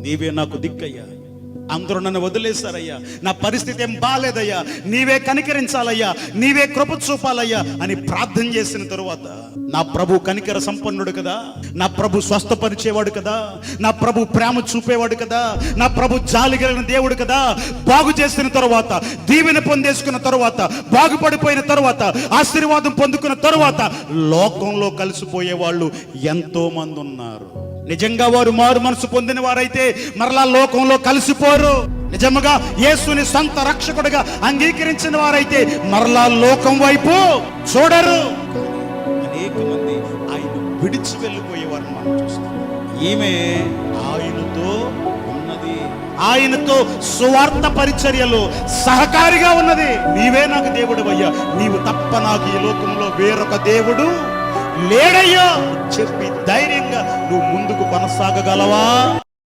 నీవే నాకు దిక్కయ్యా, అందరూ నన్ను వదిలేశారయ్యా, నా పరిస్థితి ఏం బాలేదయ్యా, నీవే కనికరించాలయ్యా, నీవే కృప చూపాలయ్యా అని ప్రార్థన చేసిన తరువాత నా ప్రభు కనికర సంపన్నుడు కదా, నా ప్రభు స్వస్థపరిచేవాడు కదా, నా ప్రభు ప్రేమ చూపేవాడు కదా, నా ప్రభు జాలి కలిగిన దేవుడు కదా. బాగు చేసిన తరువాత, దీవెన పొందేసుకున్న తరువాత, బాగుపడిపోయిన తరువాత, ఆశీర్వాదం పొందుకున్న తరువాత లోకంలో కలిసిపోయే వాళ్ళు ఎంతో మంది ఉన్నారు. నిజంగా వారు మారు మనసు పొందిన వారైతే మరలా లోకంలో కలిసిపోరు. నిజముగా యేసుని సొంత రక్షకుడిగా అంగీకరించిన వారైతే మరలా లోకం వైపు చూడరు. అనేక మంది ఆయన విడిచి వెళ్ళిపోయేవారు మనం చూస్తాం. ఈమె ఆయనతో ఉన్నది, ఆయనతో సువార్త పరిచర్యలో సహకారిగా ఉన్నది. నీవే నాకు దేవుడు అయ్యా, నీవు తప్ప నాకు ఈ లోకంలో వేరొక దేవుడు లేడయ్యా చెప్పి ధైర్యంగా నువ్వు ముందుకు కొనసాగగలవా?